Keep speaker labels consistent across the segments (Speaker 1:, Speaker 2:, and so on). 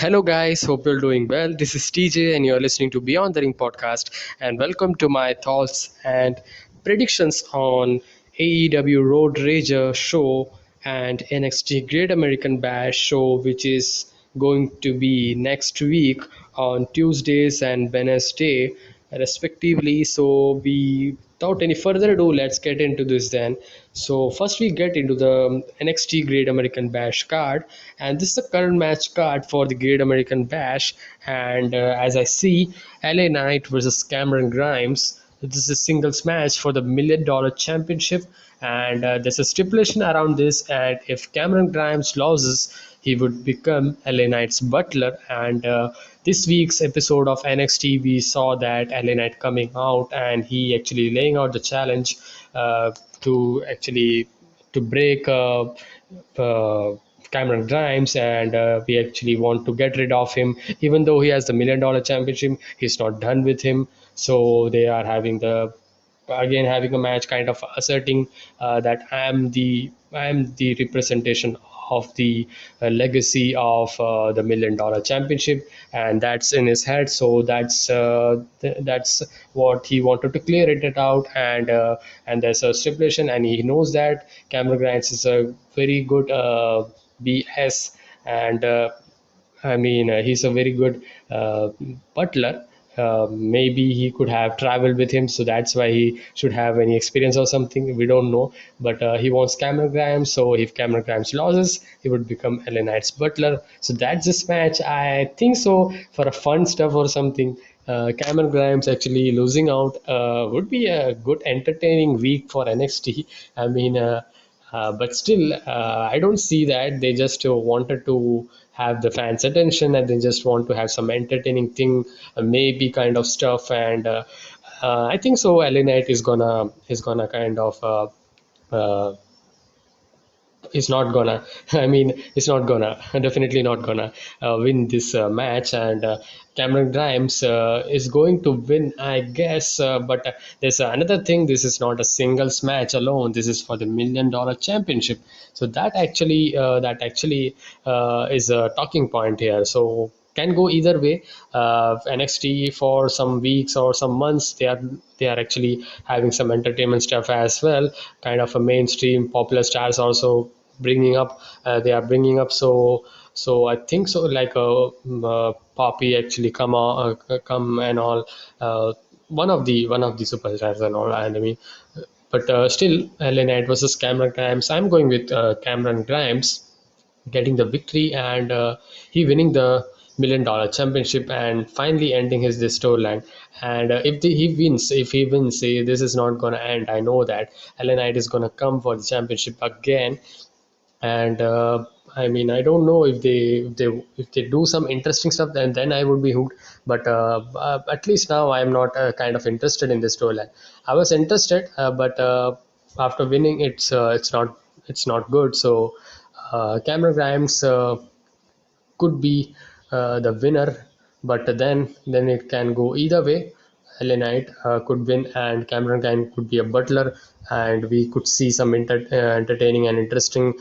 Speaker 1: Hello, guys. Hope you're doing well. This is TJ, and you're listening to Beyond the Ring podcast. And welcome to my thoughts and predictions on AEW Road Rager show and NXT Great American Bash show, which is going to be next week on Tuesdays and Wednesday, respectively. So, without any further ado, let's get into this then. So, first we get into the NXT Great American Bash card, and this is the current match card for the Great American Bash. And as I see, LA Knight versus Cameron Grimes. This is a singles match for the $1 million championship, and there's a stipulation around this. And if Cameron Grimes loses, he would become LA Knight's butler. And this week's episode of NXT, we saw that LA Knight coming out and he actually laying out the challenge to actually to break Cameron Grimes, and we actually want to get rid of him. Even though he has the $1 million championship, he's not done with him. So they are having the again having a match, kind of asserting that I am the representation of the legacy of the $1 million championship, and that's in his head. So that's what he wanted to clear it out, and there's a stipulation, and he knows that Cameron Grimes is a very good BS, and he's a very good butler. Maybe he could have traveled with him, so that's why he should have any experience or something. We don't know, but he wants Cameron Grimes. So if Cameron Grimes loses, he would become LA Knight's butler. So that's this match. I think so for a fun stuff or something. Cameron Grimes actually losing out would be a good entertaining week for NXT. But still, I don't see that. They just wanted to have the fans' attention, and they just want to have some entertaining thing, maybe kind of stuff. And I think so. LA Knight is gonna kind of uh, is not gonna it's not gonna definitely not gonna win this match, and Cameron Grimes is going to win, I guess. But there's another thing. This is not a singles match alone. This is for the $1 million championship. So that actually is a talking point here. So can go either way. NXT for some weeks or some months, they are actually having some entertainment stuff as well, kind of a mainstream popular stars also bringing up. They are bringing up. So I think so. Like Poppy actually come and all. One of the superstars and all. And but still, LA Knight versus Cameron Grimes. I'm going with Cameron Grimes getting the victory, and he winning the $1 million championship and finally ending his this storyline. And if he wins, this is not gonna end. I know that LA Knight is gonna come for the championship again. And I don't know if they do some interesting stuff, then I would be hooked. But at least now I'm not kind of interested in this storyline. I was interested, but after winning, it's not good. So Cameron Grimes could be the winner, but then it can go either way. LA Knight could win, and Cameron Grimes could be a butler, and we could see some entertaining and interesting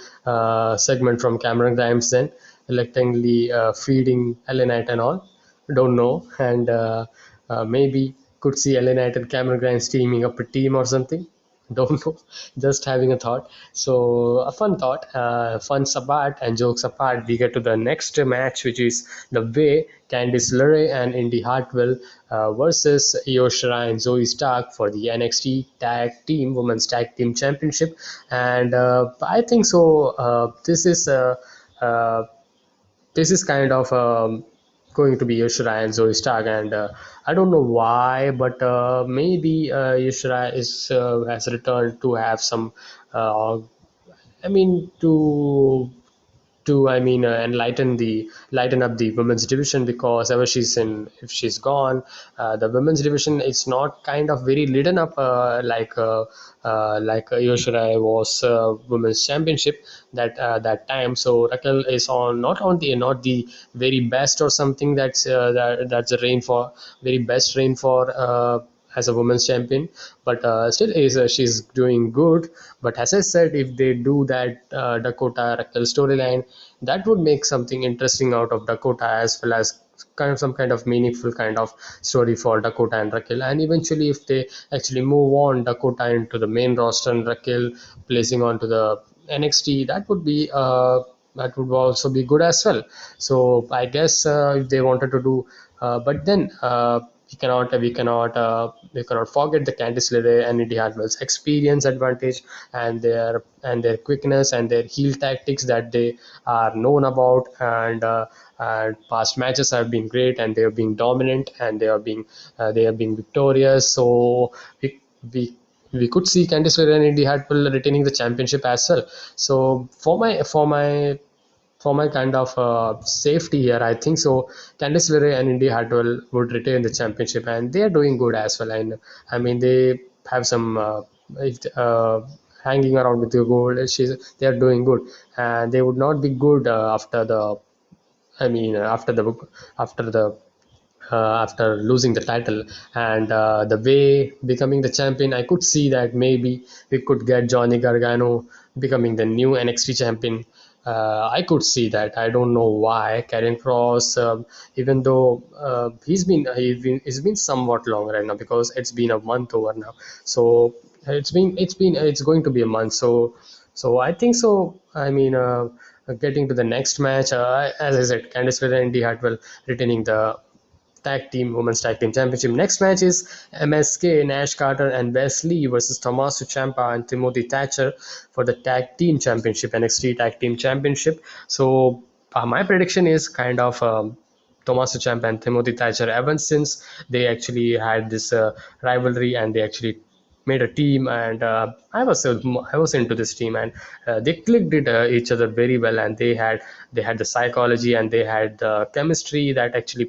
Speaker 1: segment from Cameron Grimes then, electingly feeding LA Knight and all. Don't know, and maybe could see LA Knight and Cameron Grimes teaming up a team or something. Don't know, just having a thought. So a fun thought. Funs apart and jokes apart, we get to the next match, which is the way Candice LeRae and Indi Hartwell versus Io Shirai and Zoey Stark for the NXT Women's Tag Team Championship. And I think so. Uh, this is kind of going to be Shirai and Zoe Stark, and I don't know why, but maybe Shirai is has returned to have some. I mean to lighten up the women's division, because ever if she's gone, the women's division is not kind of very lit up like Yoshirai was women's championship that time. So Raquel is on not the very best or something. That's the reign for very best reign for as a women's champion, but still is she's doing good. But as I said, if they do that Dakota Raquel storyline, that would make something interesting out of Dakota, as well as kind of some kind of meaningful kind of story for Dakota and Raquel. And eventually, if they actually move on Dakota into the main roster and Raquel placing onto the NXT, that would also be good as well. So I guess if they wanted to do, but then we cannot forget the Candice LeRae and Indi Hartwell's experience advantage, and their quickness and their heel tactics that they are known about. And past matches have been great, and they have been dominant, and they have been victorious. So we we we could see Candice LeRae and Indi Hartwell retaining the championship as well. So for my kind of safety here, I think so. Candice LeRae and Indi Hartwell would retain the championship, and they are doing good as well. And I mean, they have some hanging around with the gold. They are doing good, and they would not be good after the. I mean, after the after losing the title, and the way becoming the champion, I could see that maybe we could get Johnny Gargano becoming the new NXT champion. I could see that. I don't know why Karrion Cross, even though he's been somewhat long right now, because it's been a month over now. So it's going to be a month. So I think so. I mean, getting to the next match, as I said, Candice LeRae and Indi Hartwell retaining the women's tag team championship. Next match is MSK, Nash Carter and Wesley versus Tommaso Ciampa and Timothy Thatcher for the tag team championship, NXT tag team championship. So my prediction is kind of Tommaso Ciampa and Timothy Thatcher, ever since they actually had this rivalry, and they actually made a team. And I was into this team, and they clicked each other very well, and they had the psychology, and they had the chemistry that actually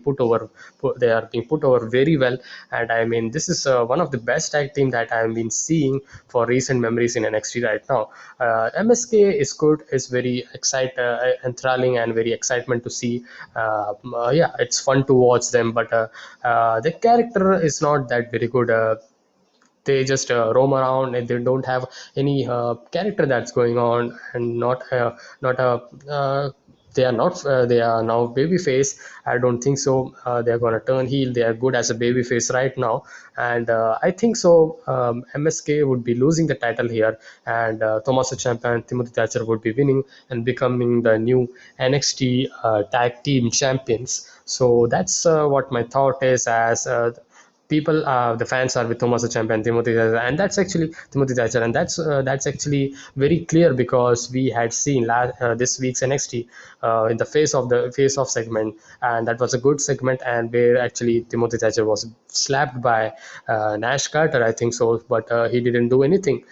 Speaker 1: they are being put over very well. And I mean, this is one of the best tag team that I've been seeing for recent memories in NXT right now. MSK is good, is very enthralling, and very excitement to see. Yeah, it's fun to watch them, but the character is not that very good. They just roam around, and they don't have any character that's going on, and not a they are not they are now babyface. I don't think so. They are going to turn heel. They are good as a babyface right now, and I think so. MSK would be losing the title here, and Tommaso Ciampa and Timothy Thatcher would be winning and becoming the new NXT tag team champions. So that's what my thought is, as people the fans are with Tommaso Ciampa and Timothy Thatcher, and that's actually Timothy Thatcher, and that's actually very clear, because we had seen this week's NXT in the face off segment, and that was a good segment, and where actually Timothy Thatcher was slapped by Nash Carter, I think so, but he didn't do anything.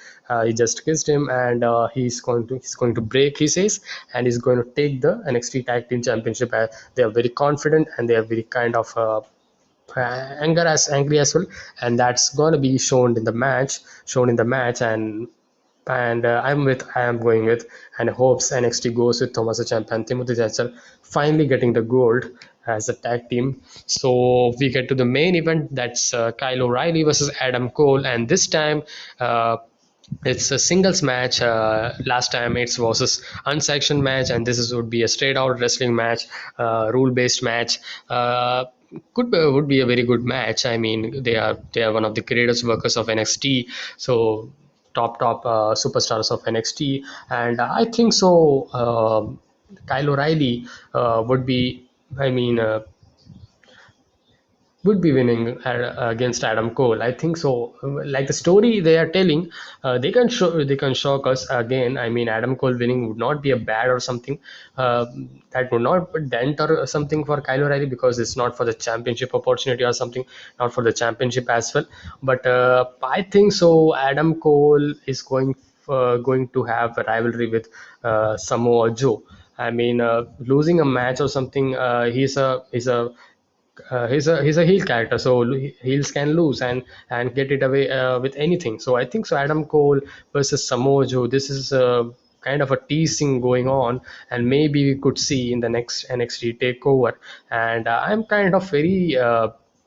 Speaker 1: He just kissed him, and he's going to break, he says, and he's going to take the NXT Tag Team Championship. They are very confident, and they are very kind of angry as well, and that's going to be shown in the match. And I am going with, and hopes NXT goes with Tommaso Ciampa and Timothy Thatcher finally getting the gold as a tag team. So we get to the main event, that's Kyle O'Reilly versus Adam Cole, and this time it's a singles match. Last time it was this unsanctioned match, and would be a straight out wrestling match, rule based match. Would be a very good match. I mean, they are one of the greatest workers of NXT. So top superstars of NXT, and I think so. Kyle O'Reilly would be. I mean. Would be winning against Adam Cole. I think so. Like the story they are telling, they can shock us again. I mean, Adam Cole winning would not be a bad or something. That would not put dent or something for Kyle O'Reilly, because it's not for the championship opportunity or something, not for the championship as well. But I think so. Adam Cole is going to have a rivalry with Samoa Joe. I mean, losing a match or something. He's a heel character, so heels can lose and get it away with anything. So I think so. Adam Cole versus Samoa Joe. This is kind of a teasing going on, and maybe we could see in the next NXT takeover. And I'm kind of very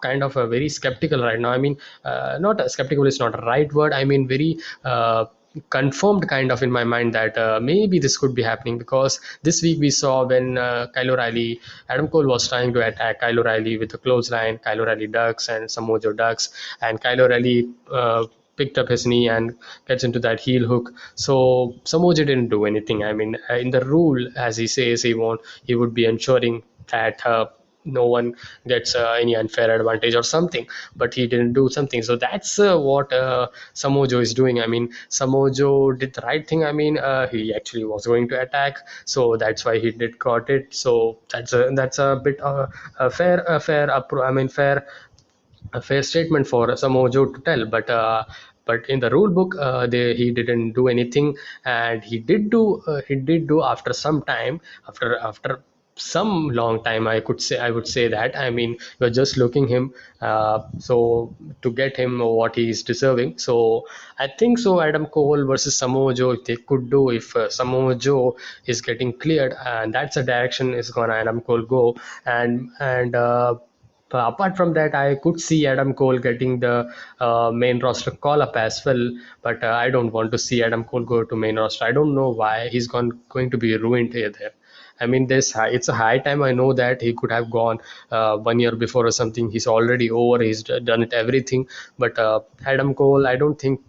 Speaker 1: kind of a very skeptical right now. I mean, not skeptical is not a right word. I mean, very confirmed kind of in my mind that maybe this could be happening, because this week we saw when Kyle O'Reilly, Adam Cole was trying to attack Kyle O'Reilly with a clothesline. Kyle O'Reilly ducks and Samojo ducks, and Kyle O'Reilly picked up his knee and gets into that heel hook. So Samojo didn't do anything. I mean, in the rule, as he says, he would be ensuring that no one gets any unfair advantage or something, but he didn't do something. So that's what Samojo is doing. I mean, Samojo did the right thing. I mean, he actually was going to attack, so that's why he did caught it. So that's a bit a fair statement for Samojo to tell. But in the rule book, he didn't do anything, and he did do after some time, after some long time. I would say that. I mean, you're just looking him, so to get him what he is deserving. So I think so. Adam Cole versus Samoa Joe, if they could do, if Samoa Joe is getting cleared, and that's a direction is gonna Adam Cole go, and. But apart from that, I could see Adam Cole getting the main roster call up as well. But I don't want to see Adam Cole go to main roster. I don't know why he's going to be ruined here. There. I mean, it's a high time. I know that he could have gone 1 year before or something. He's already over. He's done it everything. But Adam Cole, I don't think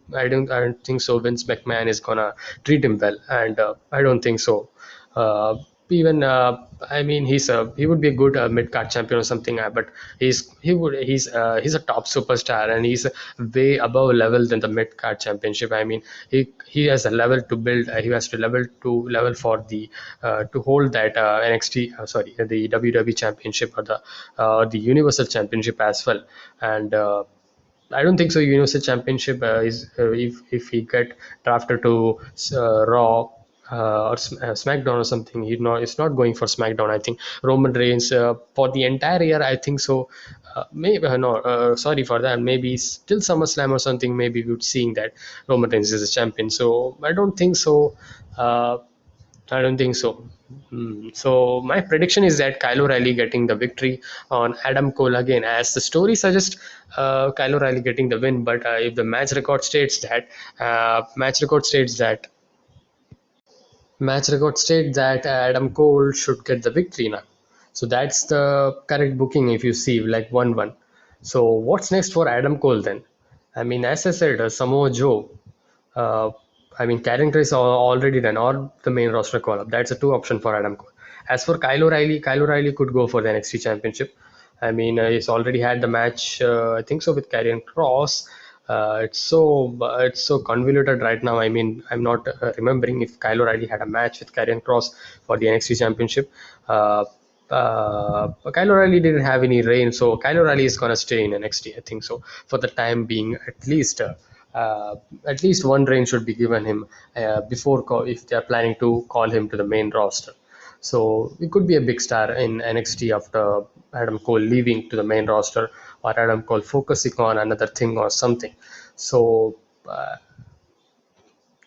Speaker 1: so. Vince McMahon is gonna treat him well, and I don't think so. Uh, Even I mean, he would be a good mid card champion or something. But he's a top superstar, and he's way above level than the mid card championship. I mean, he has a level to build. He has to level for the to hold that NXT sorry, the WWE championship, or the Universal Championship as well. And I don't think so. Universal Championship is if he get drafted to Raw or SmackDown or something. It's not going for SmackDown. I think Roman Reigns for the entire year. I think so. Maybe no. Sorry for that. Maybe still SummerSlam or something. Maybe we're seeing that Roman Reigns is a champion. So I don't think so. I don't think so. So my prediction is that Kyle O'Reilly getting the victory on Adam Cole again, as the story suggests. Kyle O'Reilly getting the win, but if the match record states that Adam Cole should get the victory now. So that's the correct booking if you see like 1-1. So what's next for Adam Cole then? I mean, as I said, Samoa Joe. Uh, I mean, Karen Chris already done, or the main roster call up. That's a two option for Adam Cole. As for Kyle O'Reilly could go for the NXT Championship. I mean, he's already had the match, I think so, with Karrion Cross. It's so convoluted right now. I mean, I'm not remembering if Kyle O'Reilly had a match with Karrion Cross for the NXT Championship. Kyle O'Reilly didn't have any reign, so Kyle O'Reilly is gonna stay in NXT. I think so for the time being, at least. At least one reign should be given him if they are planning to call him to the main roster. So he could be a big star in NXT after Adam Cole leaving to the main roster, or Adam Cole focusing on another thing or something. So, uh,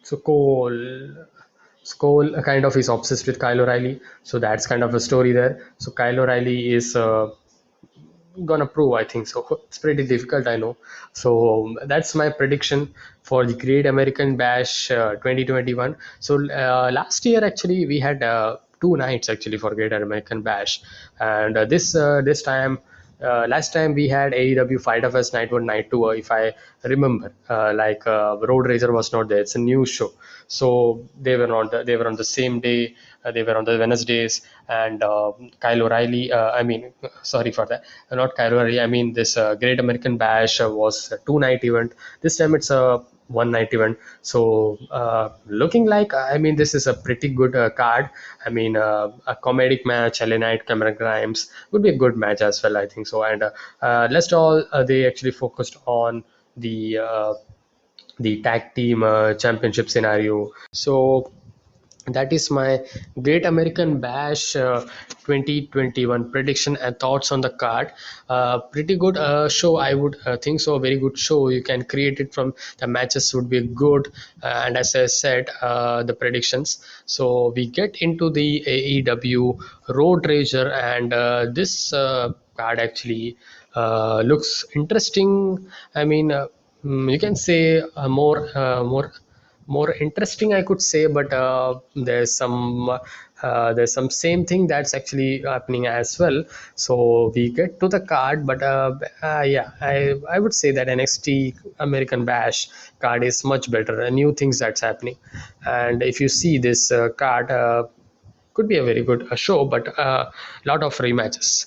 Speaker 1: so Cole kind of is obsessed with Kyle O'Reilly. So that's kind of a story there. So Kyle O'Reilly is gonna prove, I think so. It's pretty difficult, I know. So that's my prediction for the Great American Bash 2021. So last year actually we had two nights actually for Great American Bash, and this time. Last time we had AEW Fight of Us Night 1, Night 2, if I remember. Road Rager was not there. It's a new show, so they were on the same day. They were on the Wednesdays, and Kyle O'Reilly. I mean, sorry for that. Not Kyle O'Reilly. I mean, this Great American Bash was a two-night event. This time it's a one-night event. So looking like, I mean, this is a pretty good card. I mean, a comedic match, LA Knight, Cameron Grimes would be a good match as well, I think so. And last all, they actually focused on the uh, the tag team championship scenario. So that is my Great American Bash 2021 prediction and thoughts on the card. Pretty good show, I would think so. A very good show. You can create it from the matches would be good, and as I said, the predictions. So we get into the AEW Road Rager, and this card actually. looks interesting. I mean, you can say more interesting, I could say, but there's some same thing that's actually happening as well. So we get to the card, but yeah, I would say that NXT American Bash card is much better. New things that's happening, and if you see this card. Could be a very good show, but a lot of rematches.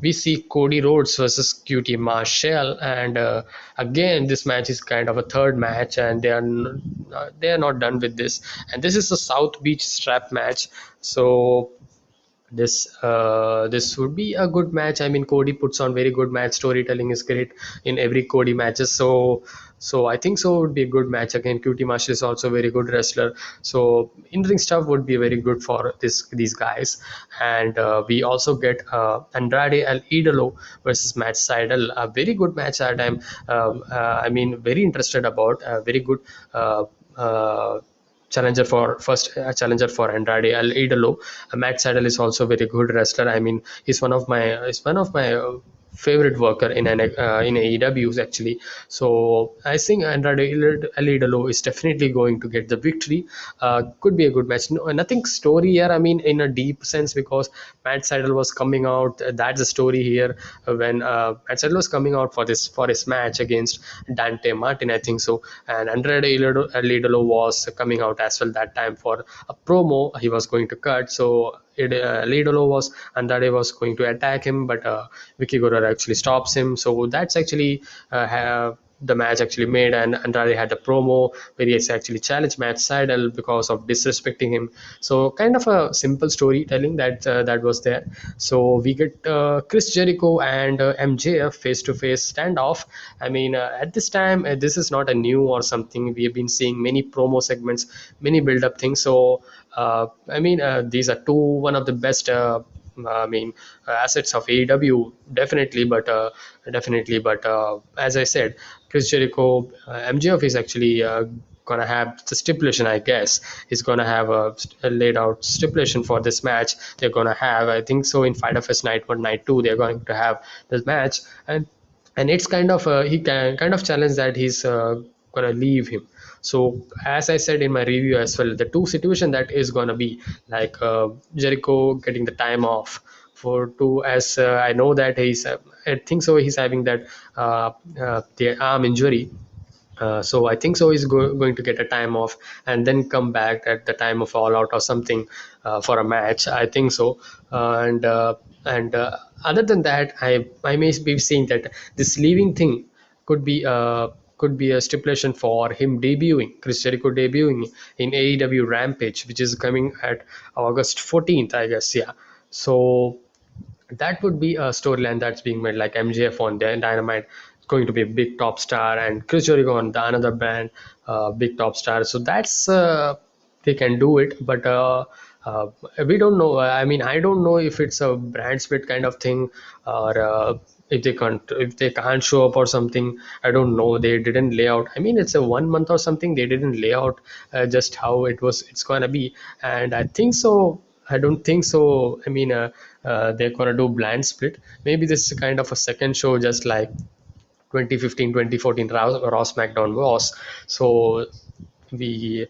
Speaker 1: We see Cody Rhodes versus QT Marshall, and again, this match is kind of a third match, and they are not done with this. And this is a South Beach strap match, so this would be a good match. I mean, Cody puts on very good match. Storytelling is great in every Cody matches. So I think so it would be a good match. Again, QT Marshall is also a very good wrestler. So in ring stuff would be very good for these guys. And we also get Andrade and Idolo versus Matt Sydal. A very good match that I mean, very interested about. A very good. Challenger for first challenger for Andrade El Idolo. Matt Saddle is also very good wrestler. I mean, he's one of my favorite worker in AEW actually. So I think Andrade El Idolo is definitely going to get the victory. Could be a good match. No, nothing story here. I mean, in a deep sense, because Matt Saddle was coming out. That's the story here. When Matt Saddle was coming out for his match against Dante Martin, I think so. And Andrade El Idolo was coming out as well that time for a promo he was going to cut. So Idolo was Andrade was going to attack him, but Vicky Guerrero actually stops him. So that's actually the match actually made, and Andrade had a promo where he actually challenged Matt Sydal because of disrespecting him. So kind of a simple storytelling that was there. So we get Chris Jericho and MJF face-to-face standoff. I mean, at this time, this is not a new or something. We have been seeing many promo segments, many build-up things. So I mean, these are one of the best. I mean, assets of AEW definitely. But as I said, Chris Jericho, MJF is actually gonna have the stipulation. I guess he's gonna have a laid out stipulation for this match. They're gonna have, I think so, in Fight of Fest Night 1, Night 2, they're going to have this match, and it's kind of he can kind of challenge that he's gonna leave him. So as I said in my review as well, the two situation that is gonna be like Jericho getting the time off for two, as I know that I think so he's having that the arm injury. So I think so he's going to get a time off and then come back at the time of All Out or something for a match. I think so, and other than that, I may be saying that this leaving thing could be could be a stipulation for him debuting, Chris Jericho debuting in AEW Rampage, which is coming at August 14th, I guess. Yeah. So that would be a storyline that's being made, like MJF on the Dynamite is going to be a big top star, and Chris Jericho on the another brand, big top star. So that's they can do it, but uh, we don't know. I mean, I don't know if it's a brand split kind of thing, or if they can't show up or something. I don't know. They didn't lay out. I mean, it's a 1 month or something. They didn't lay out just how it's gonna be, and I think so. I don't think so. I mean, they're gonna do blind split. Maybe this is kind of a second show, just like 2015, 2014 Raw SmackDown was. So we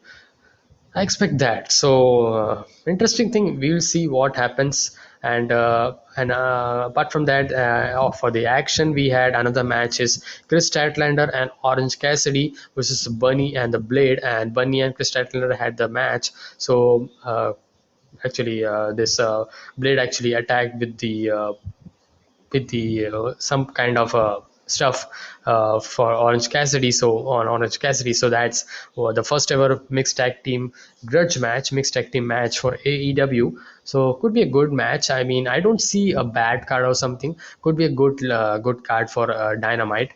Speaker 1: I expect that. So interesting thing. We'll see what happens. And apart from that, for the action, we had another match is Chris Statlander and Orange Cassidy versus Bunny and the Blade. And Bunny and Chris Statlander had the match. So actually, this Blade actually attacked with the some kind of stuff for Orange Cassidy. So on Orange Cassidy, so that's the first ever mixed tag team grudge match, mixed tag team match for AEW. So could be a good match. I mean, I don't see a bad card or something. Could be a good card for Dynamite.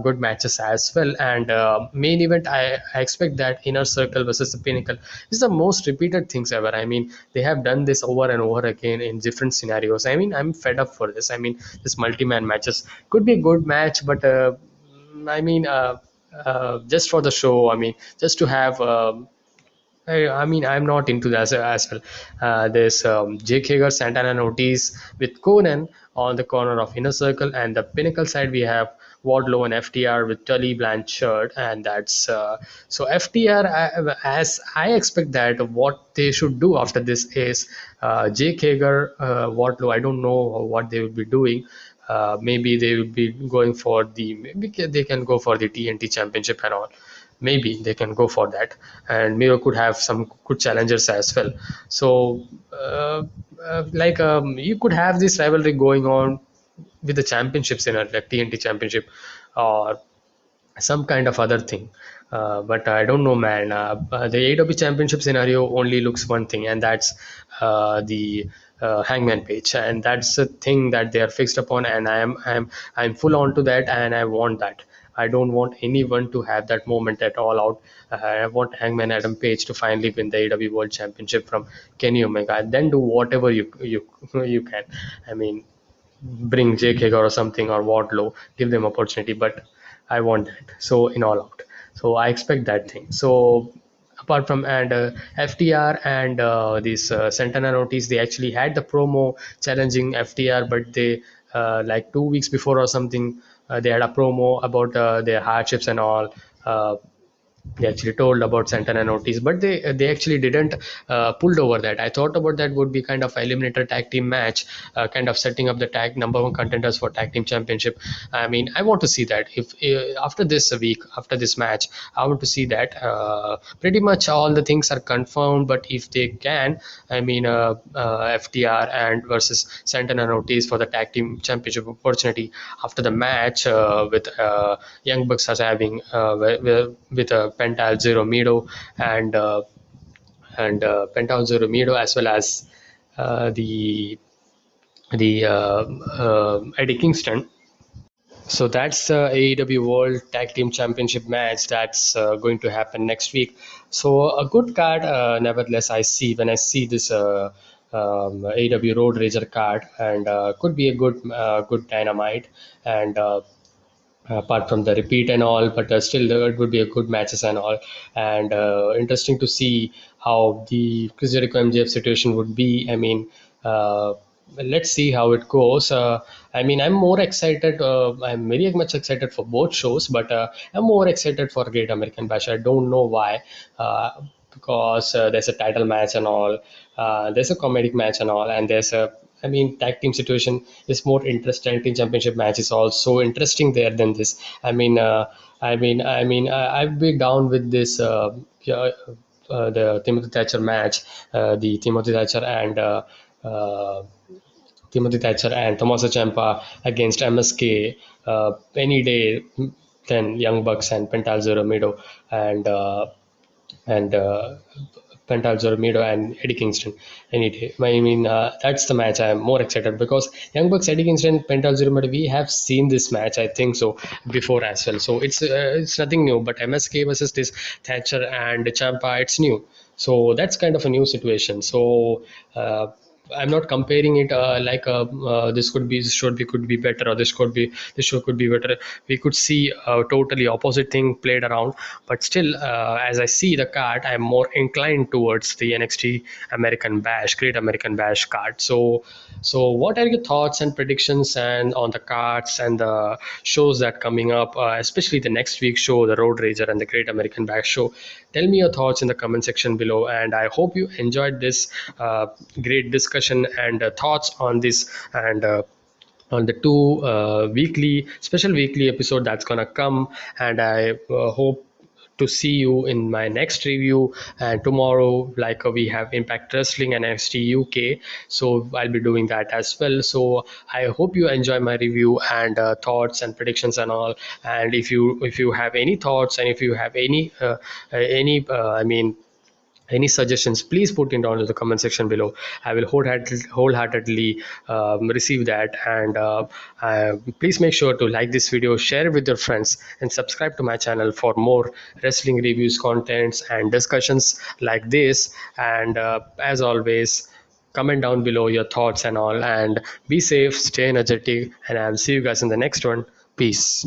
Speaker 1: Good matches as well. And main event, I expect that Inner Circle versus the Pinnacle is the most repeated things ever. I mean, they have done this over and over again in different scenarios. I mean, I'm fed up for this. I mean, this multi-man matches could be a good match, but I mean, just for the show. I mean, just to have. I mean, I'm not into that as well. There's Jake Hager, Santana Ortiz with Conan on the corner of Inner Circle, and the Pinnacle side we have Wardlow and FTR with Tully Blanchard, and that's so FTR. As I expect that what they should do after this is Jake Hager, Wardlow. I don't know what they will be doing. Maybe they will be going for maybe they can go for the TNT Championship and all. Maybe they can go for that, and Miro could have some good challengers as well. So you could have this rivalry going on with the championships in it, like TNT championship or some kind of other thing. But I don't know, man. The AEW championship scenario only looks one thing, and that's the Hangman page, and that's the thing that they are fixed upon. And I'm full on to that, and I want that. I don't want anyone to have that moment at all out. I want Hangman Adam Page to finally win the AEW World Championship from Kenny Omega, and then do whatever you can. I mean, bring Jake Hager or something or Wardlow, give them opportunity. But I want that. So in all out. So I expect that thing. So apart from and FTR and this Santana Ortiz, they actually had the promo challenging FTR, but they like 2 weeks before or something, they had a promo about their hardships and all. They actually told about Santana and Ortiz, but they actually didn't pulled over that. I thought about that would be kind of eliminator tag team match, kind of setting up the tag number one contenders for tag team championship. I mean, I want to see that. If after this week, after this match, I want to see that. Pretty much all the things are confirmed, but if they can, I mean, FTR and versus Santana and Ortiz for the tag team championship opportunity after the match with Young Bucks as having with Penta Zero Miedo and Penta Zero Miedo, as well as the Eddie Kingston. So that's the AEW World Tag Team Championship match that's going to happen next week. So a good card, nevertheless. I see when I see this AEW Road Rager card, and could be a good dynamite, and apart from the repeat and all, but still it would be a good matches and all, and interesting to see how the Chris Jericho MJF situation would be. I mean, let's see how it goes. I mean, I'm more excited. I'm very much excited for both shows, but I'm more excited for Great American Bash. I don't know why. Because there's a title match and all, there's a comedic match and all, and there's a I mean, tag team situation is more interesting. Tag team championship match is also interesting there than this. I'd be down with this. Yeah, the Timothy Thatcher match, the uh, Timothy Thatcher and Tommaso Ciampa against MSK any day. Then Young Bucks and Penta El Zero and Penta Zoromedo and Eddie Kingston any day. I mean, that's the match I'm more excited because Young Bucks, Eddie Kingston, Penta Zoromedo, we have seen this match, I think so, before as well. So it's nothing new, but MSK versus this Thatcher and Champa, it's new. So that's kind of a new situation. So I'm not comparing it this should be could be better, or this show could be better. We could see a totally opposite thing played around, but still, as I see the card, I'm more inclined towards the NXT Great American Bash card. So what are your thoughts and predictions and on the cards and the shows that coming up, especially the next week show, the Road Rager and the Great American Bash show? Tell me your thoughts in the comment section below, and I hope you enjoyed this great discussion and thoughts on this, and on the two special weekly episode that's gonna come. And I hope to see you in my next review. And tomorrow, like we have Impact Wrestling and NXT UK, so I'll be doing that as well. So I hope you enjoy my review and thoughts and predictions and all. And if you have any thoughts, and if you have any suggestions, please put it down in the comment section below. I will wholeheartedly receive that. And please make sure to like this video, share it with your friends, and subscribe to my channel for more wrestling reviews, contents, and discussions like this. And as always, comment down below your thoughts and all, and be safe, stay energetic, and I'll see you guys in the next one. Peace.